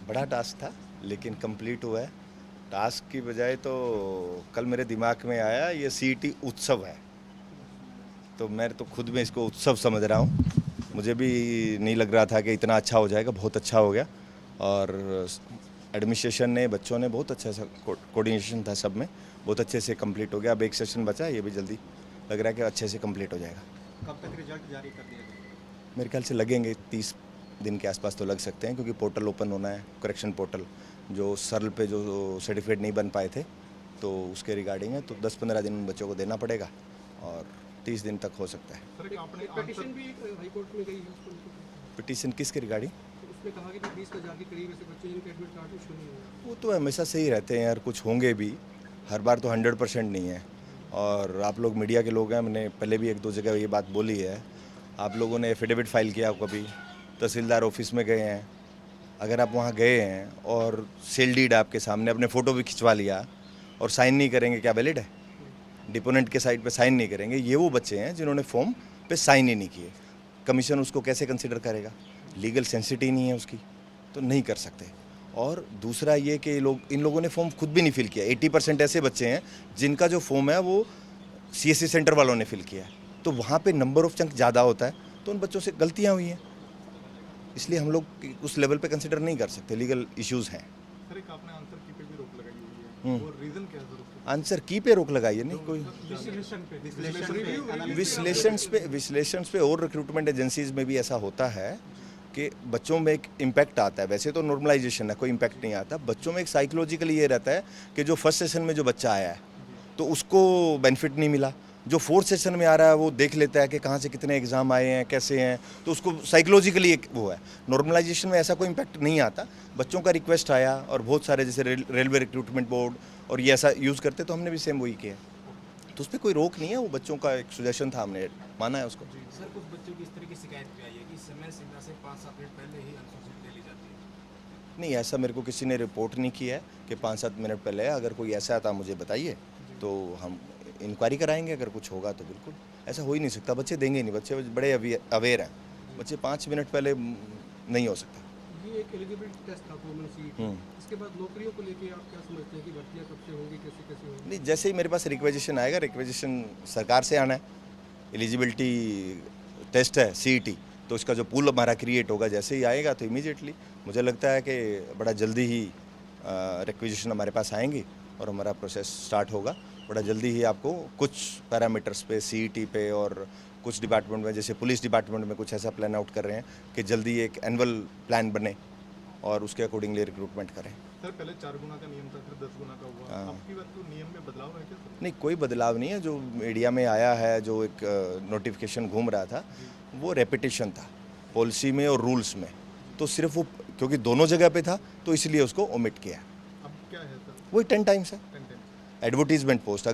बड़ा टास्क था लेकिन कंप्लीट हुआ है। टास्क की बजाय तो कल मेरे दिमाग में आया ये सीईटी उत्सव है, तो मैं तो खुद में इसको उत्सव समझ रहा हूँ। मुझे भी नहीं लग रहा था कि इतना अच्छा हो जाएगा, बहुत अच्छा हो गया। और एडमिनिस्ट्रेशन ने, बच्चों ने बहुत अच्छा सा कोऑर्डिनेशन था सब में, बहुत अच्छे से कंप्लीट हो गया। अब एक सेशन बचा है, ये भी जल्दी लग रहा है कि अच्छे से कंप्लीट हो जाएगा। कब तक रिजल्ट जारी कर दिया जाएगा? मेरे ख्याल से लगेंगे 30 दिन के आसपास तो लग सकते हैं, क्योंकि पोर्टल ओपन होना है, करेक्शन पोर्टल जो सरल पे जो सर्टिफिकेट नहीं बन पाए थे तो उसके रिगार्डिंग है, तो 10-15 दिन बच्चों को देना पड़ेगा और 30 दिन तक हो सकता है। सर, आपने पिटीशन भी हाई कोर्ट में गई है उसको पिटीशन किसके रिगार्डिंग? उसमें कहा कि 20,000 के करीब ऐसे बच्चे जिनके एडमिट कार्ड इशू नहीं हुए। वो तो हमेशा सही रहते हैं यार, कुछ होंगे भी, हर बार तो 100% नहीं है। और आप लोग मीडिया के लोग हैं, मैंने पहले भी 1-2 जगह ये बात बोली है। आप लोगों ने एफिडेविट फाइल किया कभी, तहसीलदार ऑफिस में गए हैं, अगर आप वहाँ गए हैं और सेल डीड आपके सामने, अपने फ़ोटो भी खिंचवा लिया और साइन नहीं करेंगे, क्या वैलिड है? डिपोनेंट के साइड पे साइन नहीं करेंगे, ये वो बच्चे हैं जिन्होंने फॉर्म पे साइन ही नहीं किए। कमीशन उसको कैसे कंसिडर करेगा? लीगल सेंसिटिव नहीं है उसकी, तो नहीं कर सकते। और दूसरा ये कि इन लोगों ने फॉर्म खुद भी नहीं फिल किया। 80% ऐसे बच्चे हैं जिनका जो फॉर्म है वो सीएससी सेंटर वालों ने फिल किया है, तो वहाँ पे नंबर ऑफ चंक ज़्यादा होता है, तो उन बच्चों से गलतियाँ हुई हैं, इसलिए हम लोग उस लेवल पे कंसिडर नहीं कर सकते, लीगल इश्यूज़ हैं। सर, एक आपने आंसर की पे भी रोक लगाई हुई है, वो रीजन क्या है सर उसका? आंसर की पे रोक लगाइए, नहीं कोई विश्लेषण पे और रिक्रूटमेंट एजेंसीज में भी ऐसा होता है कि बच्चों में एक इम्पैक्ट आता है। वैसे तो नॉर्मलाइजेशन है, कोई इम्पैक्ट नहीं आता, बच्चों में एक साइकोलॉजिकली ये रहता है कि जो फर्स्ट सेशन में जो बच्चा आया है तो उसको बेनिफिट नहीं मिला, जो फोर्थ सेशन में आ रहा है वो देख लेता है कि कहाँ से कितने एग्ज़ाम आए हैं, कैसे हैं, तो उसको साइकोलॉजिकली एक वो है। नॉर्मलाइजेशन में ऐसा कोई इम्पैक्ट नहीं आता। बच्चों का रिक्वेस्ट आया और बहुत सारे जैसे रेलवे रिक्रूटमेंट बोर्ड और ये ऐसा यूज़ करते, तो हमने भी सेम वही किया, तो उस पर कोई रोक नहीं है, वो बच्चों का एक सुजेशन था, हमने माना है उसको। सर, कुछ बच्चों की इस तरह की शिकायत भी आई है कि समय सीमा से 5-7 मिनट पहले ही अनुसूचित ले ली जाती है। नहीं, ऐसा मेरे को किसी ने रिपोर्ट नहीं किया है कि 5-7 मिनट पहले। अगर कोई ऐसा आता मुझे बताइए तो हम इंक्वायरी कराएंगे, अगर कुछ होगा तो बिल्कुल। ऐसा हो ही नहीं सकता, बच्चे देंगे नहीं, बच्चे बड़े अवेयर हैं, बच्चे 5 मिनट पहले नहीं हो सकता। ये एक एलिजिबिलिटी टेस्ट था कॉमन सीईटी, इसके बाद नौकरियों को लेके आप क्या समझते हैं कि भर्तियां कब से होंगी, कैसे कैसे होंगी? नहीं, जैसे ही मेरे पास रिक्वेजिशन आएगा, रिक्वेजिशन सरकार से आना है, एलिजिबिलिटी टेस्ट है सीईटी, तो इसका जो पूल हमारा क्रिएट होगा, जैसे ही आएगा तो इमीडिएटली मुझे लगता है कि बड़ा जल्दी ही रिक्वेजिशन हमारे पास आएंगी और हमारा प्रोसेस स्टार्ट होगा। बड़ा जल्दी ही आपको कुछ पैरामीटर्स पे, सीईटी पे और कुछ डिपार्टमेंट में, जैसे पुलिस डिपार्टमेंट में कुछ ऐसा प्लान आउट कर रहे हैं कि जल्दी एक एनुअल प्लान बने और उसके अकॉर्डिंगली रिक्रूटमेंट करें। सर, पहले 4 गुना का नियम था, फिर 10 गुना का हुआ। आपकी बात तो नियम में बदलाव है क्या सर? नहीं, कोई बदलाव नहीं है। जो मीडिया में आया है, जो एक नोटिफिकेशन घूम रहा था, वो रेपिटेशन था पॉलिसी में और रूल्स में, तो सिर्फ वो क्योंकि दोनों जगह पे था तो इसलिए उसको ओमिट किया। अब क्या है सर? वही 10 टाइम्स है 10 टाइम्स। Advertisement post.